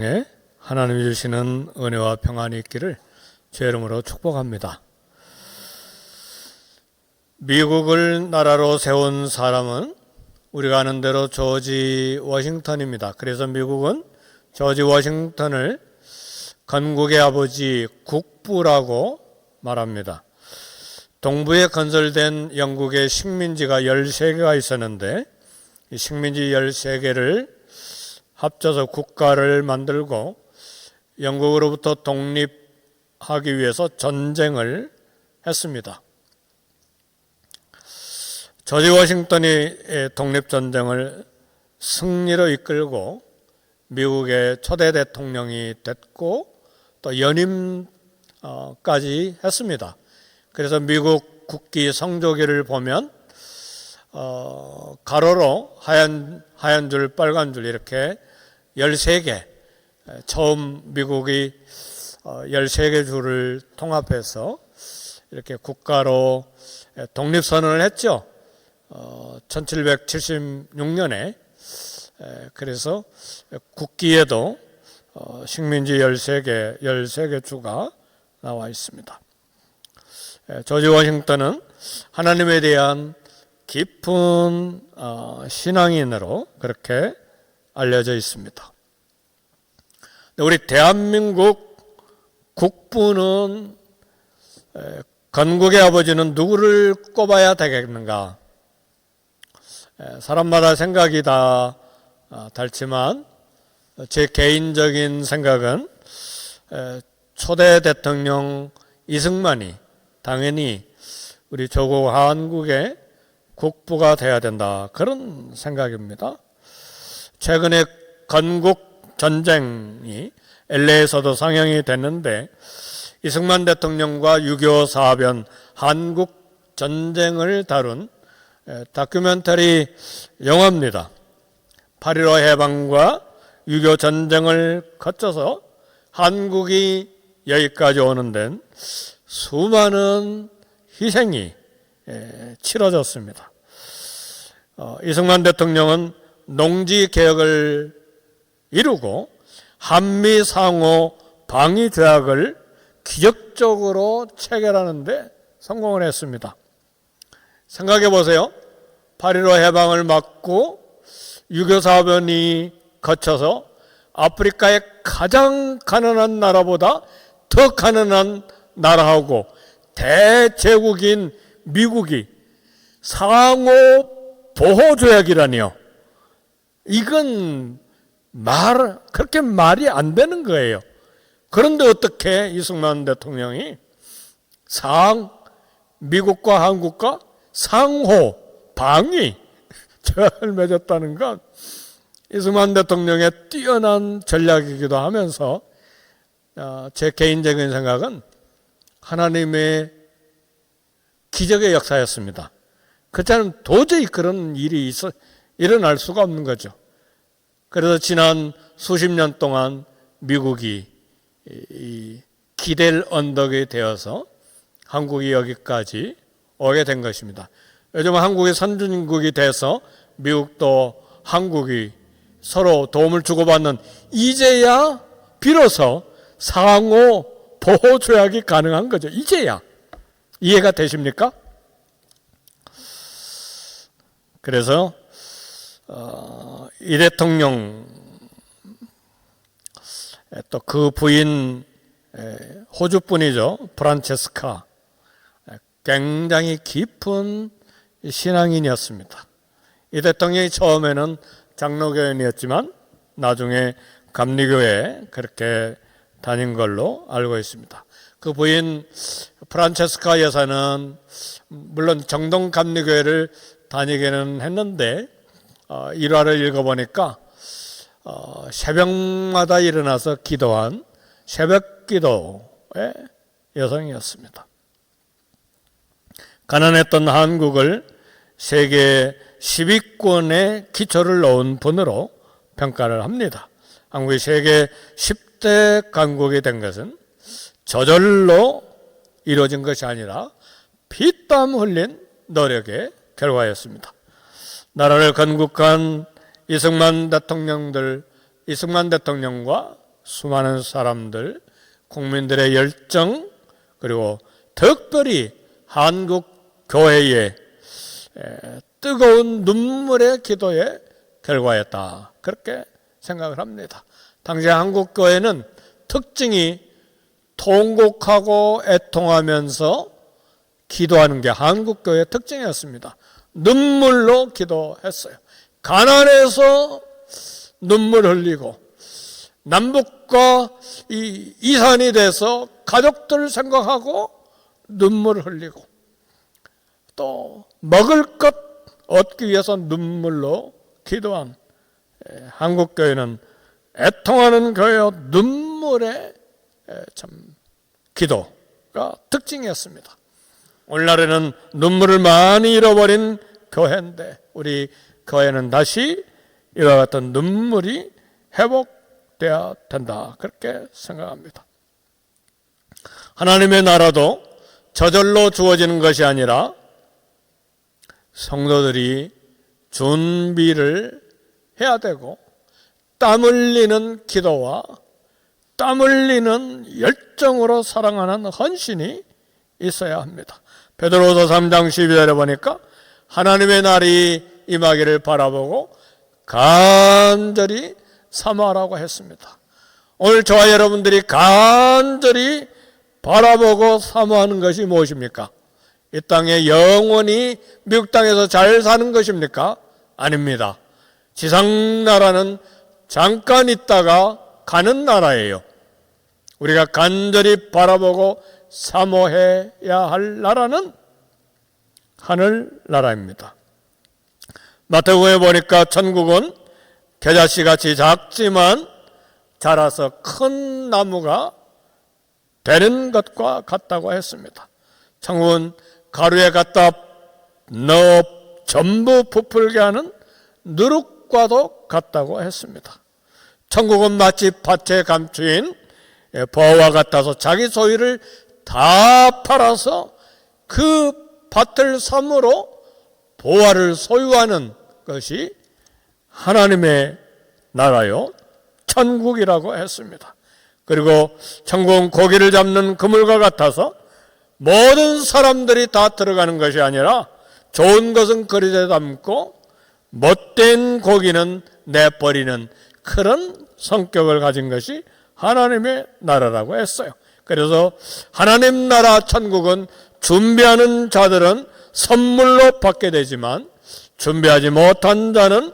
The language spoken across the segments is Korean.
네, 하나님이 주시는 은혜와 평안이 있기를 주의 이름으로 축복합니다. 미국을 나라로 세운 사람은 우리가 아는 대로 조지 워싱턴입니다. 그래서 미국은 조지 워싱턴을 건국의 아버지 국부라고 말합니다. 동부에 건설된 영국의 식민지가 13개가 있었는데 이 식민지 13개를 합쳐서 국가를 만들고 영국으로부터 독립하기 위해서 전쟁을 했습니다. 조지 워싱턴이 독립전쟁을 승리로 이끌고 미국의 초대 대통령이 됐고 또 연임까지 했습니다. 그래서 미국 국기 성조기를 보면 가로로 하얀 줄 빨간 줄 이렇게 13개, 처음 미국이 13개 줄을 통합해서 이렇게 국가로 독립선언을 했죠. 1776년에. 그래서 국기에도 식민지 13개 주가 나와 있습니다. 조지 워싱턴은 하나님에 대한 깊은 신앙인으로 그렇게 알려져 있습니다. 우리 대한민국 국부는 건국의 아버지는 누구를 꼽아야 되겠는가? 사람마다 생각이 다 다르지만 제 개인적인 생각은 초대 대통령 이승만이 당연히 우리 조국 한국의 국부가 돼야 된다, 그런 생각입니다. 최근에 건국 전쟁이 LA에서도 상영이 됐는데 이승만 대통령과 6.25 사변 한국 전쟁을 다룬 다큐멘터리 영화입니다. 8.15 해방과 6.25 전쟁을 거쳐서 한국이 여기까지 오는 데는 수많은 희생이 치러졌습니다. 이승만 대통령은 농지개혁을 이루고 한미 상호 방위 조약을 기적적으로 체결하는 데 성공을 했습니다. 생각해 보세요. 8.15 해방을 막고 6.25 사변이 거쳐서 아프리카의 가장 가난한 나라보다 더 가난한 나라하고 대제국인 미국이 상호 보호조약이라니요. 이건 그렇게 말이 안 되는 거예요. 그런데 어떻게 이승만 대통령이 미국과 한국과 상호 방위 조약을 맺었다는 건 이승만 대통령의 뛰어난 전략이기도 하면서 제 개인적인 생각은 하나님의 기적의 역사였습니다. 그렇지 않으면 도저히 그런 일이 일어날 수가 없는 거죠. 그래서 지난 수십 년 동안 미국이 기댈 언덕이 되어서 한국이 여기까지 오게 된 것입니다. 요즘 한국이 선진국이 돼서 미국도 한국이 서로 도움을 주고받는, 이제야 비로소 상호 보호 조약이 가능한 거죠. 이제야. 이해가 되십니까? 그래서 이 대통령 또 그 부인 호주 분이죠. 프란체스카, 굉장히 깊은 신앙인이었습니다. 이 대통령이 처음에는 장로교인이었지만 나중에 감리교회에 그렇게 다닌 걸로 알고 있습니다. 그 부인 프란체스카 여사는 물론 정동 감리교회를 다니기는 했는데 일화를 읽어보니까 새벽마다 일어나서 기도한 새벽기도의 여성이었습니다. 가난했던 한국을 세계 10위권에 기초를 놓은 분으로 평가를 합니다. 한국이 세계 10대 강국이 된 것은 저절로 이루어진 것이 아니라 피땀 흘린 노력의 결과였습니다. 나라를 건국한 이승만 대통령과 수많은 사람들, 국민들의 열정, 그리고 특별히 한국 교회의 뜨거운 눈물의 기도의 결과였다, 그렇게 생각을 합니다. 당시 한국 교회는 특징이 통곡하고 애통하면서 기도하는 게 한국 교회의 특징이었습니다. 눈물로 기도했어요. 가난해서 눈물 흘리고, 남북과 이산이 돼서 가족들 생각하고 눈물 흘리고, 또 먹을 것 얻기 위해서 눈물로 기도한 한국 교회는 애통하는 교회요, 눈물의 참 기도가 특징이었습니다. 오늘날에는 눈물을 많이 잃어버린 교회인데, 우리 교회는 다시 이와 같은 눈물이 회복되어야 된다, 그렇게 생각합니다. 하나님의 나라도 저절로 주어지는 것이 아니라 성도들이 준비를 해야 되고, 땀 흘리는 기도와 땀 흘리는 열정으로 사랑하는 헌신이 있어야 합니다. 베드로후서 3장 12절에 보니까 하나님의 날이 임하기를 바라보고 간절히 사모하라고 했습니다. 오늘 저와 여러분들이 간절히 바라보고 사모하는 것이 무엇입니까? 이 땅에 영원히 미국 땅에서 잘 사는 것입니까? 아닙니다. 지상나라는 잠깐 있다가 가는 나라예요. 우리가 간절히 바라보고 사모해야 할 나라는 하늘나라입니다. 마태복음에 보니까 천국은 겨자씨같이 작지만 자라서 큰 나무가 되는 것과 같다고 했습니다. 천국은 가루에 갖다 넣어 전부 부풀게 하는 누룩과도 같다고 했습니다. 천국은 마치 밭에 감추인 보화와 같아서 자기 소유를 다 팔아서 그 밭을 삼으로 보화를 소유하는 것이 하나님의 나라요, 천국이라고 했습니다. 그리고 천국은 고기를 잡는 그물과 같아서 모든 사람들이 다 들어가는 것이 아니라 좋은 것은 그릇에 담고 못된 고기는 내버리는 그런 성격을 가진 것이 하나님의 나라라고 했어요. 그래서 하나님 나라 천국은 준비하는 자들은 선물로 받게 되지만 준비하지 못한 자는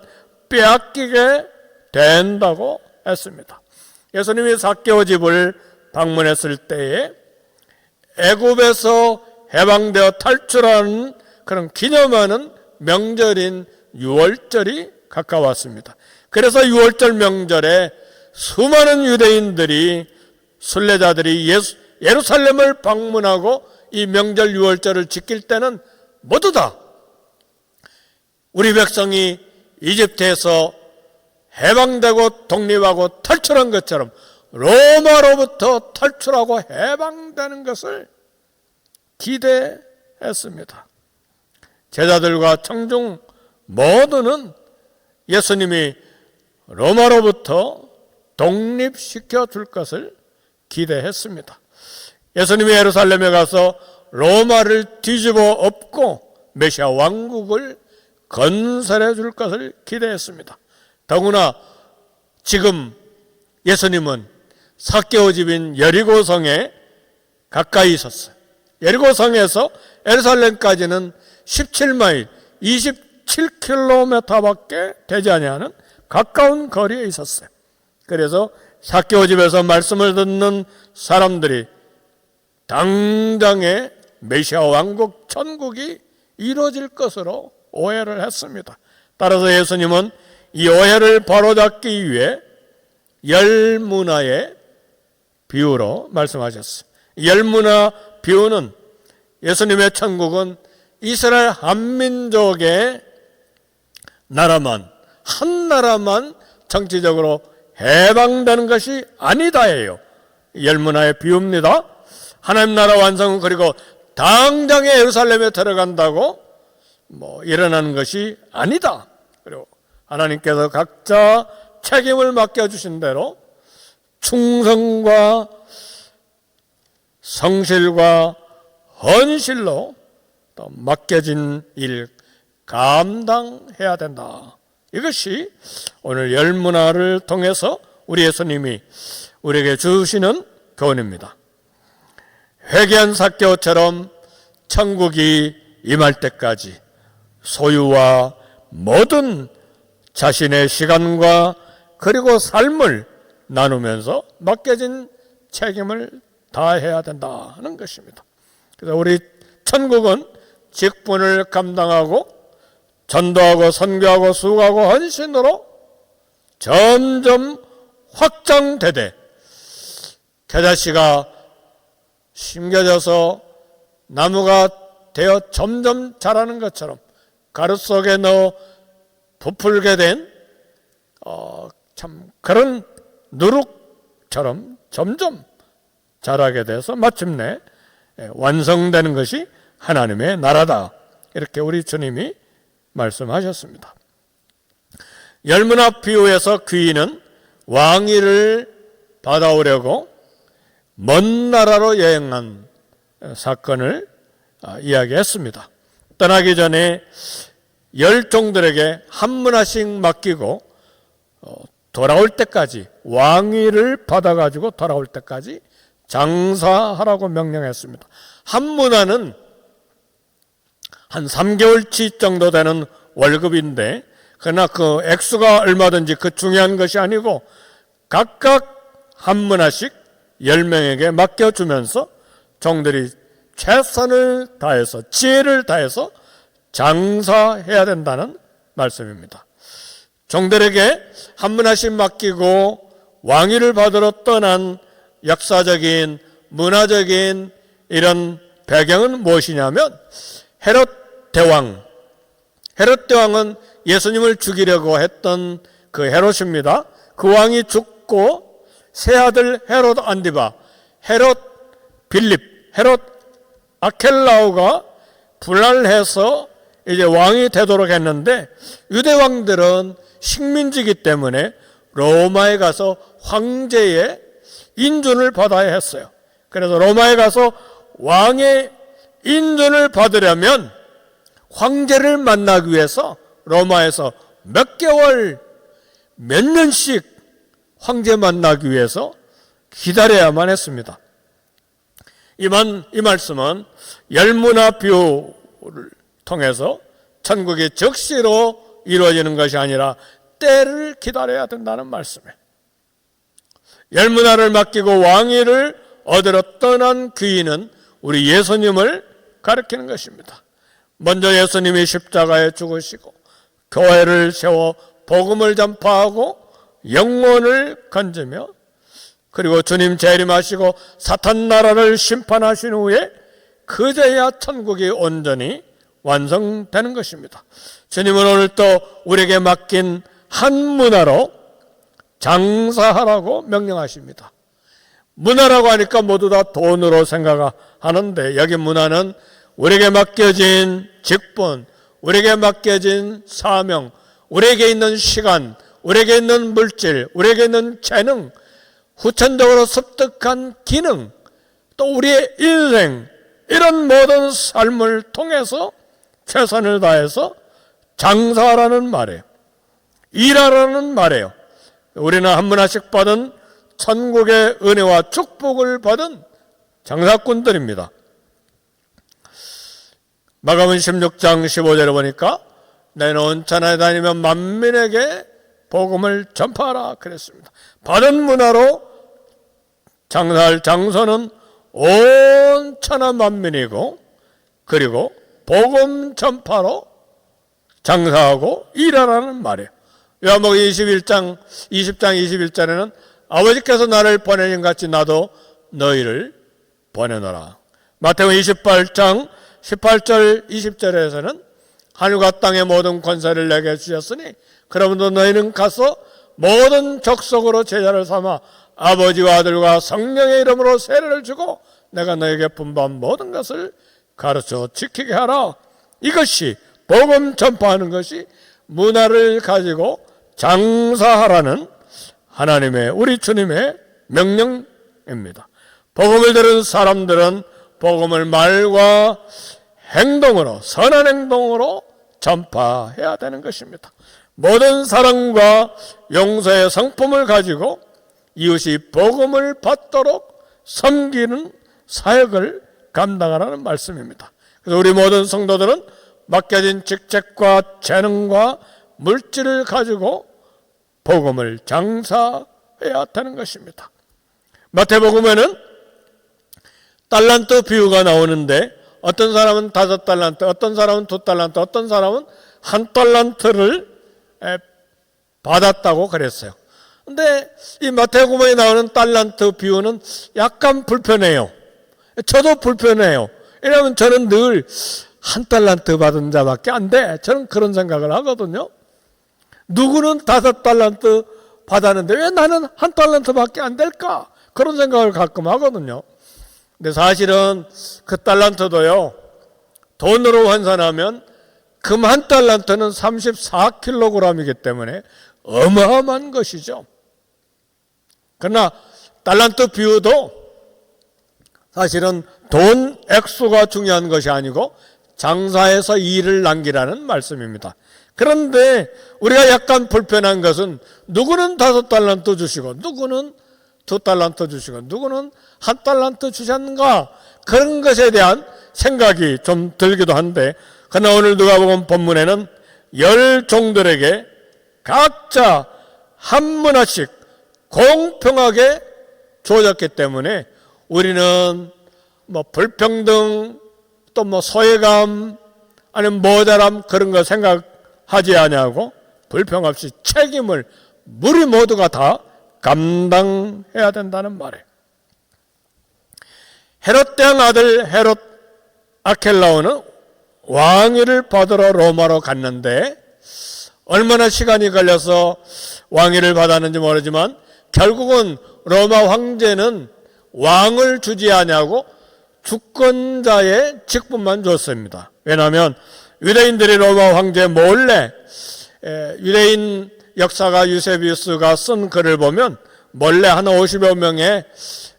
빼앗기게 된다고 했습니다. 예수님이 삭개오 집을 방문했을 때에 애굽에서 해방되어 탈출하는 그런 기념하는 명절인 유월절이 가까웠습니다. 그래서 유월절 명절에 수많은 유대인들이, 순례자들이 예루살렘을 방문하고 이 명절 유월절을 지킬 때는 모두 다 우리 백성이 이집트에서 해방되고 독립하고 탈출한 것처럼 로마로부터 탈출하고 해방되는 것을 기대했습니다. 제자들과 청중 모두는 예수님이 로마로부터 독립시켜 줄 것을 기대했습니다. 예수님이 예루살렘에 가서 로마를 뒤집어 엎고 메시아 왕국을 건설해 줄 것을 기대했습니다. 더구나 지금 예수님은 삭개오 집인 여리고성에 가까이 있었어요. 여리고성에서 예루살렘까지는 17마일, 27km밖에 되지 아니하는 가까운 거리에 있었어요. 그래서 삭개오 집에서 말씀을 듣는 사람들이 당장에 메시아 왕국 천국이 이루어질 것으로 오해를 했습니다. 따라서 예수님은 이 오해를 바로잡기 위해 열 문화의 비유로 말씀하셨어요. 열 문화 비유는 예수님의 천국은 이스라엘 한민족의 나라만, 한 나라만 정치적으로 해방되는 것이 아니다예요. 열 문화의 비유입니다. 하나님 나라 완성은 그리고 당장에 예루살렘에 들어간다고 일어나는 것이 아니다. 그리고 하나님께서 각자 책임을 맡겨주신 대로 충성과 성실과 헌실로 또 맡겨진 일 감당해야 된다. 이것이 오늘 열문화를 통해서 우리 예수님이 우리에게 주시는 교훈입니다. 회개한 삭개오처럼 천국이 임할 때까지 소유와 모든 자신의 시간과 그리고 삶을 나누면서 맡겨진 책임을 다해야 된다는 것입니다. 그래서 우리 천국은 직분을 감당하고 전도하고 선교하고 수고하고 헌신으로 점점 확장되되 겨자씨가 심겨져서 나무가 되어 점점 자라는 것처럼 가루 속에 넣어 부풀게 된 참 그런 누룩처럼 점점 자라게 돼서 마침내 완성되는 것이 하나님의 나라다. 이렇게 우리 주님이 말씀하셨습니다. 열문화 비유에서 귀인은 왕위를 받아오려고 먼 나라로 여행한 사건을 이야기했습니다. 떠나기 전에 열종들에게 한 문화씩 맡기고 돌아올 때까지 왕위를 받아가지고 돌아올 때까지 장사하라고 명령했습니다. 한 문화는 한 3개월치 정도 되는 월급인데 그러나 그 액수가 얼마든지 그 중요한 것이 아니고 각각 한 문화씩 10명에게 맡겨주면서 종들이 최선을 다해서 지혜를 다해서 장사해야 된다는 말씀입니다. 종들에게 한 문화씩 맡기고 왕위를 받으러 떠난 역사적인 문화적인 이런 배경은 무엇이냐면 헤롯 대왕은 예수님을 죽이려고 했던 그 헤롯입니다. 그 왕이 죽고 세 아들 헤롯 안디바, 헤롯 빌립, 헤롯 아켈라오가 분할해서 이제 왕이 되도록 했는데 유대 왕들은 식민지이기 때문에 로마에 가서 황제의 인준을 받아야 했어요. 그래서 로마에 가서 왕의 인준을 받으려면 황제를 만나기 위해서 로마에서 몇 개월, 몇 년씩 황제 만나기 위해서 기다려야만 했습니다. 이 말씀은 열문화 비유를 통해서 천국이 즉시로 이루어지는 것이 아니라 때를 기다려야 된다는 말씀이에요. 열문화를 맡기고 왕위를 얻으러 떠난 귀인은 우리 예수님을 가리키는 것입니다. 먼저 예수님이 십자가에 죽으시고 교회를 세워 복음을 전파하고 영혼을 건지며 그리고 주님 재림하시고 사탄 나라를 심판하신 후에 그제야 천국이 온전히 완성되는 것입니다. 주님은 오늘 또 우리에게 맡긴 한 문화로 장사하라고 명령하십니다. 문화라고 하니까 모두 다 돈으로 생각하는데 여기 문화는 우리에게 맡겨진 직분, 우리에게 맡겨진 사명, 우리에게 있는 시간, 우리에게 있는 물질, 우리에게 있는 재능, 후천적으로 습득한 기능, 또 우리의 인생, 이런 모든 삶을 통해서 최선을 다해서 장사하라는 말이에요. 일하라는 말이에요. 우리는 한 문화씩 받은 천국의 은혜와 축복을 받은 장사꾼들입니다. 마가복음 16장 15절에 보니까 너희는 온 천하에 다니며 만민에게 복음을 전파하라 그랬습니다. 받은 문화로 장사할 장소는 온 천하 만민이고 그리고 복음 전파로 장사하고 일하라는 말이에요. 요한복음 20장 21절에는 아버지께서 나를 보내신 같이 나도 너희를 보내노라. 마태복음 28장 18절 20절에서는 하늘과 땅의 모든 권세를 내게 주셨으니 그러므로 너희는 가서 모든 족속으로 제자를 삼아 아버지와 아들과 성령의 이름으로 세례를 주고 내가 너에게 분부한 모든 것을 가르쳐 지키게 하라. 이것이 복음 전파하는 것이 문화를 가지고 장사하라는 하나님의 우리 주님의 명령입니다. 복음을 들은 사람들은 복음을 말과 행동으로, 선한 행동으로 전파해야 되는 것입니다. 모든 사랑과 용서의 성품을 가지고 이웃이 복음을 받도록 섬기는 사역을 감당하라는 말씀입니다. 그래서 우리 모든 성도들은 맡겨진 직책과 재능과 물질을 가지고 복음을 장사해야 되는 것입니다. 마태복음에는 달란트 비유가 나오는데 어떤 사람은 5달란트, 어떤 사람은 2달란트, 어떤 사람은 1달란트를 받았다고 그랬어요. 근데 이 마태복음에 나오는 달란트 비유는 약간 불편해요. 저도 불편해요. 왜냐하면 저는 늘 1달란트 받은 자밖에 안 돼. 저는 그런 생각을 하거든요. 누구는 5달란트 받았는데 왜 나는 1달란트밖에 안 될까? 그런 생각을 가끔 하거든요. 근데 사실은 그 달란트도요, 돈으로 환산하면 금 1달란트는 34kg이기 때문에 어마어마한 것이죠. 그러나 달란트 비유도 사실은 돈 액수가 중요한 것이 아니고 장사해서 이익을 남기라는 말씀입니다. 그런데 우리가 약간 불편한 것은 누구는 5달란트 주시고 누구는 2달란트 주시고 누구는 1달란트 주셨는가, 그런 것에 대한 생각이 좀 들기도 한데, 그러나 오늘 누가복음 본문에는 10종들에게 각자 한 문화씩 공평하게 주어졌기 때문에 우리는 불평등, 또 소외감, 아니면 모자람, 그런 거 생각하지 아니하고 불평 없이 책임을 우리 모두가 다 감당해야 된다는 말이에요. 헤롯 대왕 아들 헤롯 아켈라오는 왕위를 받으러 로마로 갔는데 얼마나 시간이 걸려서 왕위를 받았는지 모르지만 결국은 로마 황제는 왕을 주지 아니하고 주권자의 직분만 줬습니다. 왜냐하면 유대인들이 로마 황제 몰래, 유대인 역사가 유세비우스가 쓴 글을 보면 몰래 한 50여 명의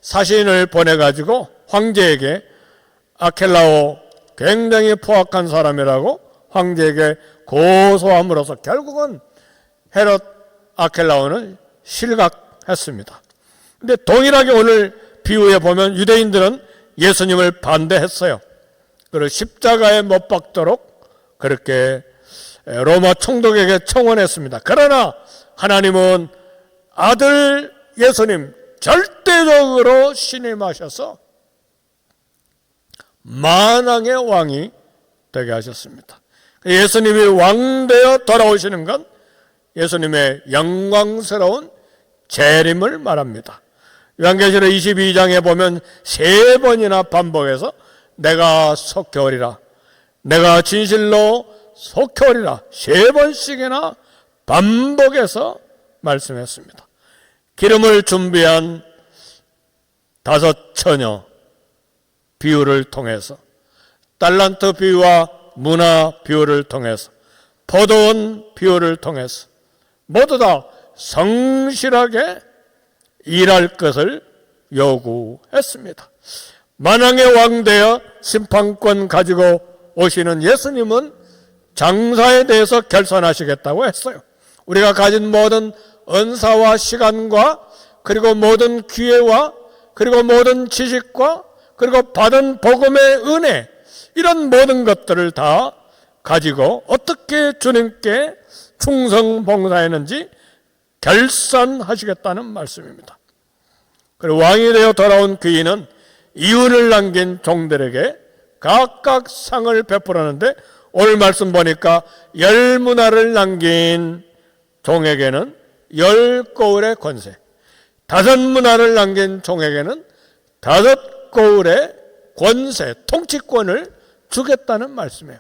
사신을 보내가지고 황제에게 아켈라오 굉장히 포악한 사람이라고 황제에게 고소함으로써 결국은 헤롯 아켈라오는 실각했습니다. 근데 동일하게 오늘 비유에 보면 유대인들은 예수님을 반대했어요. 그리고 십자가에 못 박도록 그렇게 로마 총독에게 청원했습니다. 그러나 하나님은 아들 예수님 절대적으로 신임하셔서 만왕의 왕이 되게 하셨습니다. 예수님이 왕되어 돌아오시는 건 예수님의 영광스러운 재림을 말합니다. 요한계시록 22장에 보면 3번이나 반복해서 내가 속히 오리라, 내가 진실로 속히 오리라 3번씩이나 반복해서 말씀했습니다. 기름을 준비한 5 처녀 비유를 통해서, 달란트 비유와 문화 비유를 통해서, 포도원 비유를 통해서 모두 다 성실하게 일할 것을 요구했습니다. 만왕의 왕 되어 심판권 가지고 오시는 예수님은 장사에 대해서 결산하시겠다고 했어요. 우리가 가진 모든 은사와 시간과 그리고 모든 기회와 그리고 모든 지식과 그리고 받은 복음의 은혜, 이런 모든 것들을 다 가지고 어떻게 주님께 충성 봉사했는지 결산하시겠다는 말씀입니다. 그리고 왕이 되어 돌아온 귀인은 이윤을 남긴 종들에게 각각 상을 베풀었는데 오늘 말씀 보니까 10문화를 남긴 종에게는 10거울의 권세, 5문화를 남긴 종에게는 5거울의 권세, 통치권을 주겠다는 말씀이에요.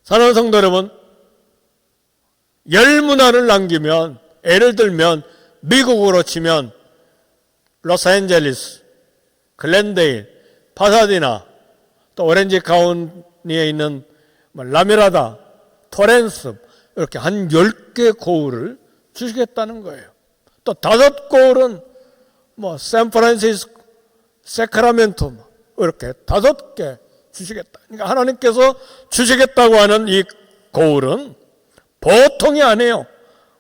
사랑하는 성도 여러분, 10문화를 남기면, 예를 들면 미국으로 치면 로스앤젤레스, 글렌데일, 파사디나, 또 오렌지 카운티에 있는 라미라다, 토렌스, 이렇게 한 10개 고울을 주시겠다는 거예요. 또 5거울은 샌프란시스코, 세크라멘토 이렇게 5개 주시겠다. 그러니까 하나님께서 주시겠다고 하는 이 고을은 보통이 아니에요.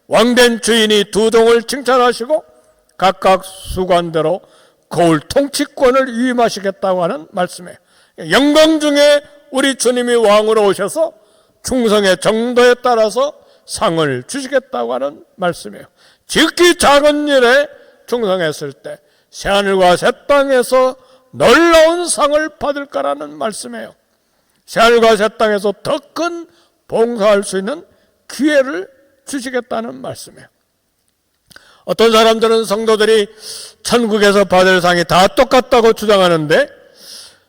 왕된 주인이 두 동을 칭찬하시고 각각 수관대로 고을 통치권을 위임하시겠다고 하는 말씀이에요. 영광 중에 우리 주님이 왕으로 오셔서 충성의 정도에 따라서 상을 주시겠다고 하는 말씀이에요. 지극히 작은 일에 충성했을 때 새하늘과 새 땅에서 놀라운 상을 받을 거라는 말씀이에요. 새하늘과 새 땅에서 더 큰 봉사할 수 있는 기회를 주시겠다는 말씀이에요. 어떤 사람들은 성도들이 천국에서 받을 상이 다 똑같다고 주장하는데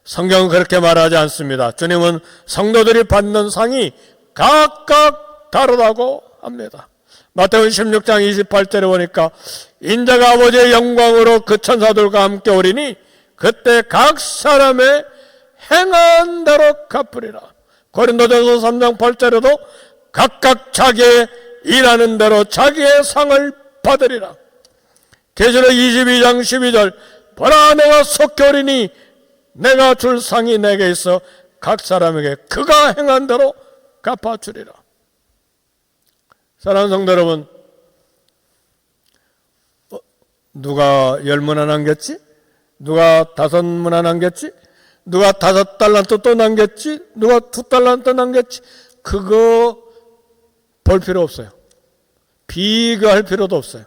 성경은 그렇게 말하지 않습니다. 주님은 성도들이 받는 상이 각각 다르다고 합니다. 마태복음 16장 28절에 보니까 인자가 아버지의 영광으로 그 천사들과 함께 오리니 그때 각 사람의 행한 대로 갚으리라. 고린도전서 3장 8절에도 각각 자기의 일하는 대로 자기의 상을 받으리라. 계시록 22장 12절 보라 내가 속히 오리니 내가 줄 상이 내게 있어 각 사람에게 그가 행한 대로 갚아주리라. 사랑하는 성도 여러분, 누가 10문화 남겼지? 누가 5문화 남겼지? 누가 5달란트 또 남겼지? 누가 2달란트 남겼지? 그거 볼 필요 없어요. 비교할 필요도 없어요.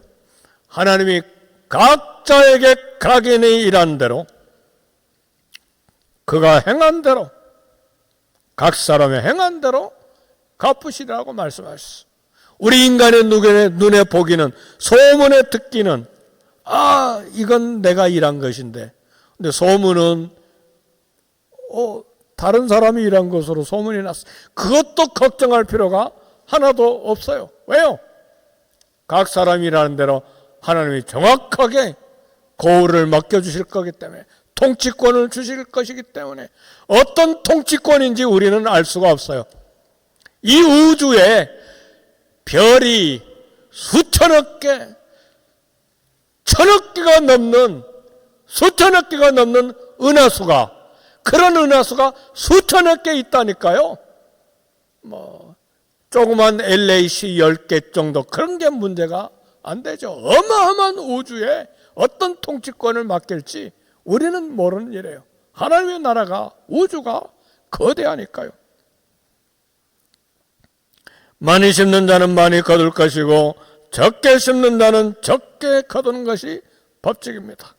하나님이 각자에게 각인이 일한 대로 그가 행한 대로 각 사람의 행한 대로 갚으시라고 말씀하셨어요. 우리 인간의 눈에 보기는, 소문에 듣기는 이건 내가 일한 것인데, 근데 소문은 다른 사람이 일한 것으로 소문이 났어요. 그것도 걱정할 필요가 하나도 없어요. 왜요? 각 사람이 일하는 대로 하나님이 정확하게 고을을 맡겨주실 거기 때문에, 통치권을 주실 것이기 때문에 어떤 통치권인지 우리는 알 수가 없어요. 이 우주에 별이 수천억 개, 천억 개가 넘는, 수천억 개가 넘는 은하수가, 그런 은하수가 수천억 개 있다니까요. 조그만 LAC 10개 정도, 그런 게 문제가 안 되죠. 어마어마한 우주에 어떤 통치권을 맡길지 우리는 모르는 일이에요. 하나님의 나라가, 우주가 거대하니까요. 많이 심는 자는 많이 거둘 것이고 적게 심는 자는 적게 거두는 것이 법칙입니다.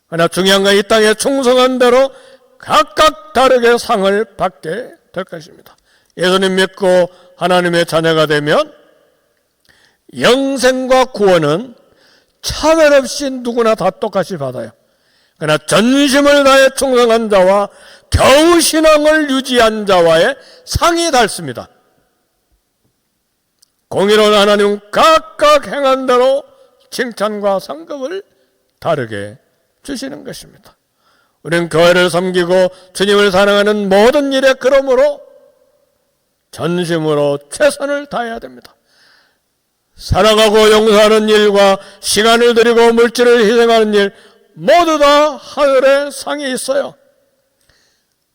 그러나 중요한 건 이 땅에 충성한 대로 각각 다르게 상을 받게 될 것입니다. 예수님 믿고 하나님의 자녀가 되면 영생과 구원은 차별 없이 누구나 다 똑같이 받아요. 그러나 전심을 다해 충성한 자와 겨우 신앙을 유지한 자와의 상이 다릅니다. 공의로운 하나님은 각각 행한 대로 칭찬과 상급을 다르게 주시는 것입니다. 우리는 교회를 섬기고 주님을 사랑하는 모든 일에 그러므로 전심으로 최선을 다해야 됩니다. 사랑하고 용서하는 일과 시간을 들이고 물질을 희생하는 일 모두 다 하늘에 상이 있어요.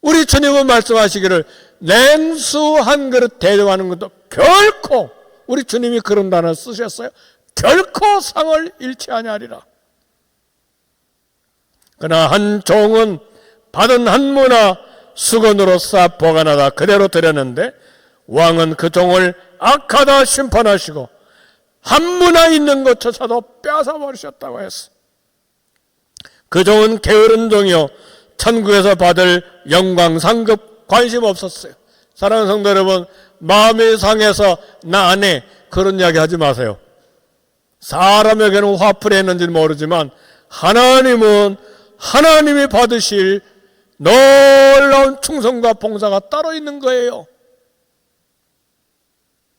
우리 주님은 말씀하시기를 냉수 한 그릇 대접하는 것도 결코, 우리 주님이 그런 단어를 쓰셨어요. 결코 상을 잃지 아니하리라. 그러나 한 종은 받은 한 문화 수건으로 싸 보관하다 그대로 드렸는데 왕은 그 종을 악하다 심판하시고 한 문화 있는 것조차도 빼앗아 버리셨다고 했어. 그 종은 게으른 종이요 천국에서 받을 영광 상급 관심 없었어요. 사랑하는 성도 여러분, 마음이 상해서 나 안 해, 그런 이야기 하지 마세요. 사람에게는 화풀이 했는지는 모르지만 하나님은 하나님이 받으실 놀라운 충성과 봉사가 따로 있는 거예요.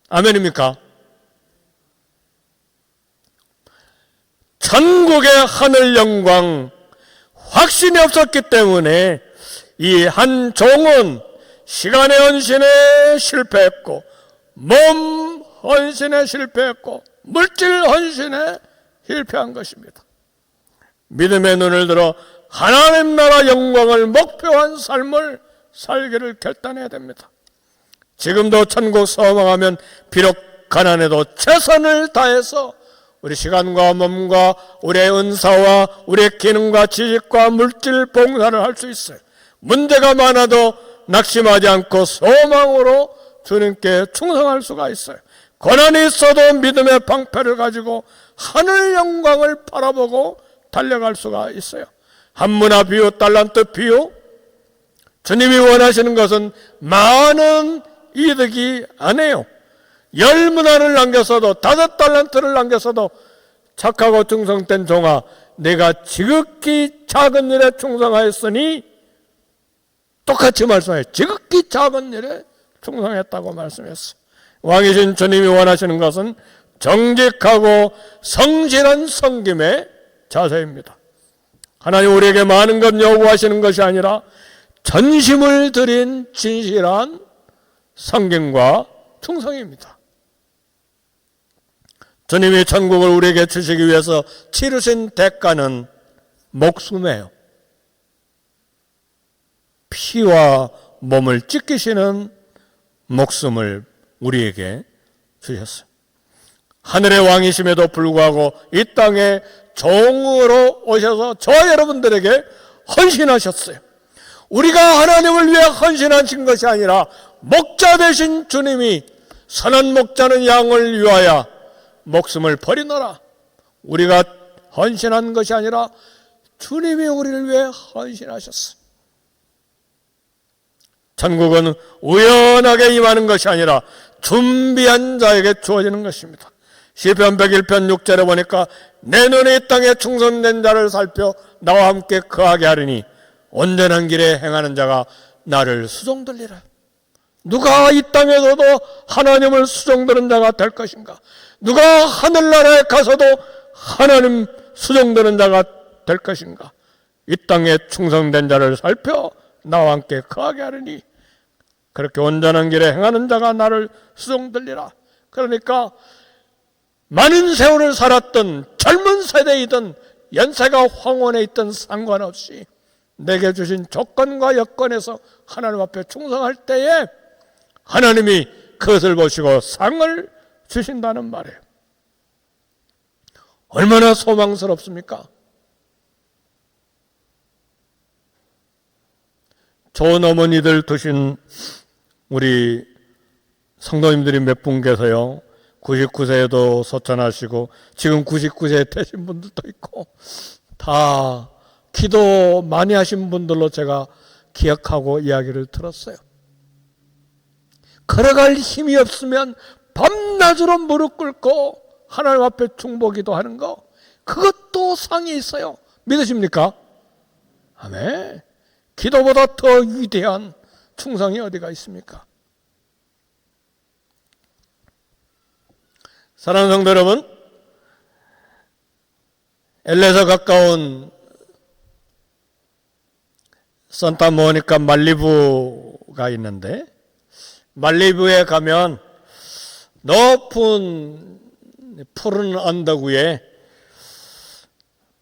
아멘입니까? 천국의 하늘 영광 확신이 없었기 때문에 이 한 종은 시간의 헌신에 실패했고 몸 헌신에 실패했고 물질 헌신에 실패한 것입니다. 믿음의 눈을 들어 하나님 나라 영광을 목표한 삶을 살기를 결단해야 됩니다. 지금도 천국 소망하면 비록 가난해도 최선을 다해서 우리 시간과 몸과 우리의 은사와 우리의 기능과 지식과 물질 봉사를 할 수 있어요. 문제가 많아도 낙심하지 않고 소망으로 주님께 충성할 수가 있어요. 고난이 있어도 믿음의 방패를 가지고 하늘 영광을 바라보고 달려갈 수가 있어요. 한문화 비유, 달란트 비유, 주님이 원하시는 것은 많은 이득이 아니에요. 10문화를 남겼어도 5달란트를 남겼어도 착하고 충성된 종아, 내가 지극히 작은 일에 충성하였으니, 똑같이 말씀해요. 지극히 작은 일에 충성했다고 말씀했어요. 왕이신 주님이 원하시는 것은 정직하고 성실한 섬김의 자세입니다. 하나님 우리에게 많은 것 요구하시는 것이 아니라 전심을 들인 진실한 섬김과 충성입니다. 주님이 천국을 우리에게 주시기 위해서 치르신 대가는 목숨이에요. 피와 몸을 찢기시는 목숨을 우리에게 주셨어요. 하늘의 왕이심에도 불구하고 이 땅에 종으로 오셔서 저와 여러분들에게 헌신하셨어요. 우리가 하나님을 위해 헌신하신 것이 아니라 목자 되신 주님이 선한 목자는 양을 위하여 목숨을 버리노라. 우리가 헌신한 것이 아니라 주님이 우리를 위해 헌신하셨어요. 천국은 우연하게 임하는 것이 아니라 준비한 자에게 주어지는 것입니다. 시편 101편 6절에 보니까 내 눈이 이 땅에 충성된 자를 살펴 나와 함께 거하게 하리니 온전한 길에 행하는 자가 나를 수종들리라. 누가 이 땅에서도 하나님을 수종드는 자가 될 것인가? 누가 하늘나라에 가서도 하나님 수종드는 자가 될 것인가? 이 땅에 충성된 자를 살펴 나와 함께 거하게 하리니 그렇게 온전한 길에 행하는 자가 나를 수종들리라. 그러니까 많은 세월을 살았던 젊은 세대이든 연세가 황혼에 있든 상관없이 내게 주신 조건과 여건에서 하나님 앞에 충성할 때에 하나님이 그것을 보시고 상을 주신다는 말이에요. 얼마나 소망스럽습니까? 좋은 어머니들 두신 우리 성도님들이 몇 분 계세요. 99세에도 소천하시고 지금 99세 되신 분들도 있고 다 기도 많이 하신 분들로 제가 기억하고 이야기를 들었어요. 걸어갈 힘이 없으면 밤낮으로 무릎 꿇고 하나님 앞에 중보기도 하는 거, 그것도 상이 있어요. 믿으십니까? 아멘. 기도보다 더 위대한 충성이 어디가 있습니까? 사랑하는 성도 여러분, LA에서 가까운 산타모니카 말리부가 있는데, 말리부에 가면 높은 푸른 언덕 위에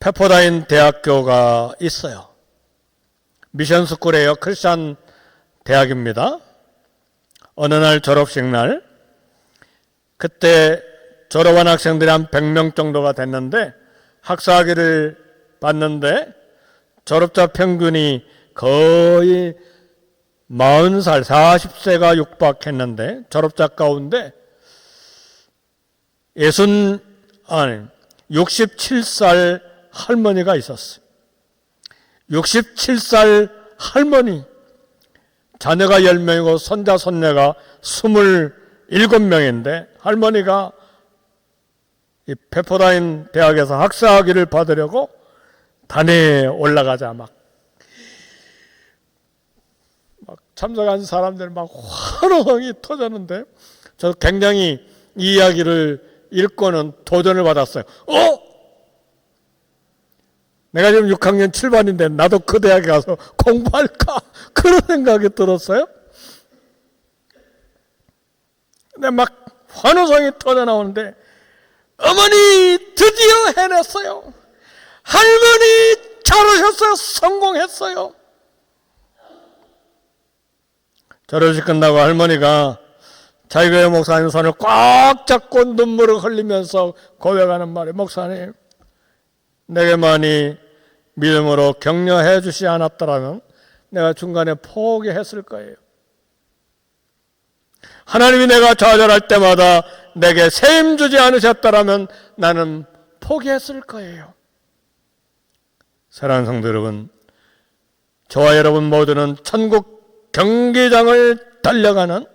페퍼다인 대학교가 있어요. 미션스쿨이에요. 크리스찬 대학입니다. 어느 날 졸업식 날, 그때 졸업한 학생들이 한 100명 정도가 됐는데 학사학위를 받는데 졸업자 평균이 거의 40살, 40세가 육박했는데 졸업자 가운데 67살 할머니가 있었어요. 67살 할머니, 자녀가 10명이고 손자 손녀가 27명인데 할머니가 이 페퍼다인 대학에서 학사학위를 받으려고 단에 올라가자 막 참석한 사람들 막 환호성이 터졌는데 저 굉장히 이 이야기를 읽고는 도전을 받았어요. 내가 지금 6학년 7반인데 나도 그 대학에 가서 공부할까? 그런 생각이 들었어요. 근데 막 환호성이 터져 나오는데 어머니 드디어 해냈어요. 할머니 잘하셨어요. 성공했어요. 결혼식 끝나고 할머니가 자기 교회 목사님 손을 꽉 잡고 눈물을 흘리면서 고백하는 말이, 목사님, 내게만이 믿음으로 격려해 주시 않았더라면 내가 중간에 포기했을 거예요. 하나님이 내가 좌절할 때마다 내게 세임 주지 않으셨더라면 나는 포기했을 거예요. 사랑하는 성도 여러분, 저와 여러분 모두는 천국 경기장을 달려가는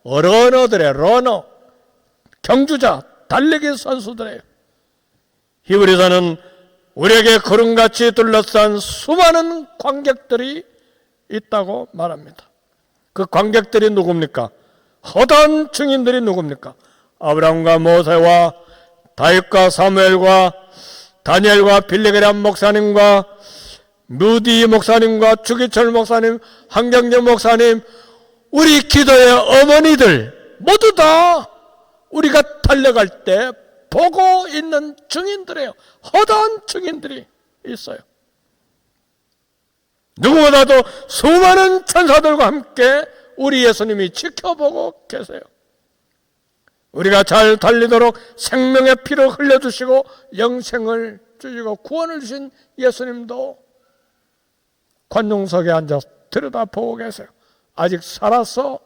러너들의 경주자, 달리기 선수들이에요. 히브리서는 우리에게 구름같이 둘러싼 수많은 관객들이 있다고 말합니다. 그 관객들이 누굽니까? 허다한 증인들이 누굽니까? 아브라함과 모세와 다윗과 사무엘과 다니엘과 빌리그람 목사님과 무디 목사님과 주기철 목사님, 한경재 목사님, 우리 기도의 어머니들 모두 다 우리가 달려갈 때 보고 있는 증인들이에요. 허다한 증인들이 있어요. 누구보다도 수많은 천사들과 함께 우리 예수님이 지켜보고 계세요. 우리가 잘 달리도록 생명의 피를 흘려주시고 영생을 주시고 구원을 주신 예수님도 관중석에 앉아서 들여다보고 계세요. 아직 살아서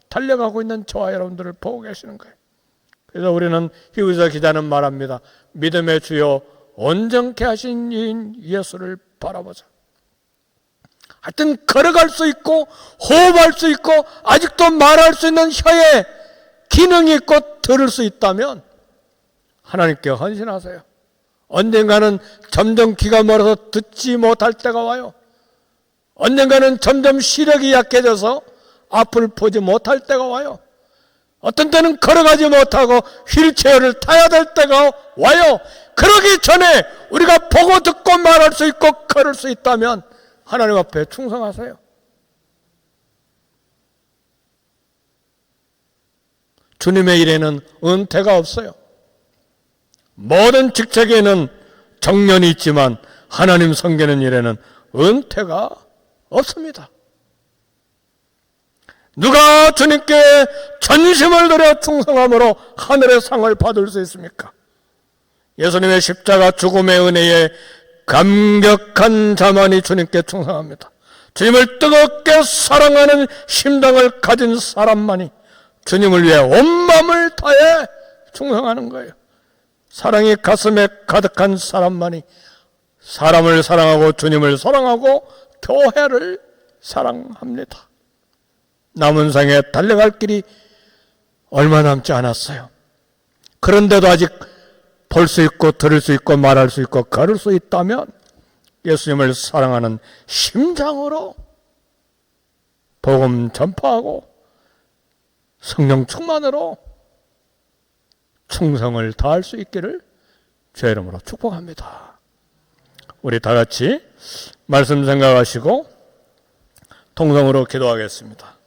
달려가고 있는 저와 여러분들을 보고 계시는 거예요. 그래서 우리는 히브리서 기자는 말합니다. 믿음의 주요 온전케 하신 이인 예수를 바라보자. 하여튼 걸어갈 수 있고 호흡할 수 있고 아직도 말할 수 있는 혀에 기능이 있고 들을 수 있다면 하나님께 헌신하세요. 언젠가는 점점 귀가 멀어서 듣지 못할 때가 와요. 언젠가는 점점 시력이 약해져서 앞을 보지 못할 때가 와요. 어떤 때는 걸어가지 못하고 휠체어를 타야 될 때가 와요. 그러기 전에 우리가 보고 듣고 말할 수 있고 걸을 수 있다면 하나님 앞에 충성하세요. 주님의 일에는 은퇴가 없어요. 모든 직책에는 정년이 있지만 하나님 섬기는 일에는 은퇴가 없습니다. 누가 주님께 전심을 들여 충성함으로 하늘의 상을 받을 수 있습니까? 예수님의 십자가 죽음의 은혜에 감격한 자만이 주님께 충성합니다. 주님을 뜨겁게 사랑하는 심장을 가진 사람만이 주님을 위해 온 마음을 다해 충성하는 거예요. 사랑이 가슴에 가득한 사람만이 사람을 사랑하고 주님을 사랑하고 교회를 사랑합니다. 남은 생에 달려갈 길이 얼마 남지 않았어요. 그런데도 아직 볼 수 있고 들을 수 있고 말할 수 있고 걸을 수 있다면 예수님을 사랑하는 심장으로 복음 전파하고 성령 충만으로 충성을 다할 수 있기를 주의 이름으로 축복합니다. 우리 다 같이 말씀 생각하시고 통성으로 기도하겠습니다.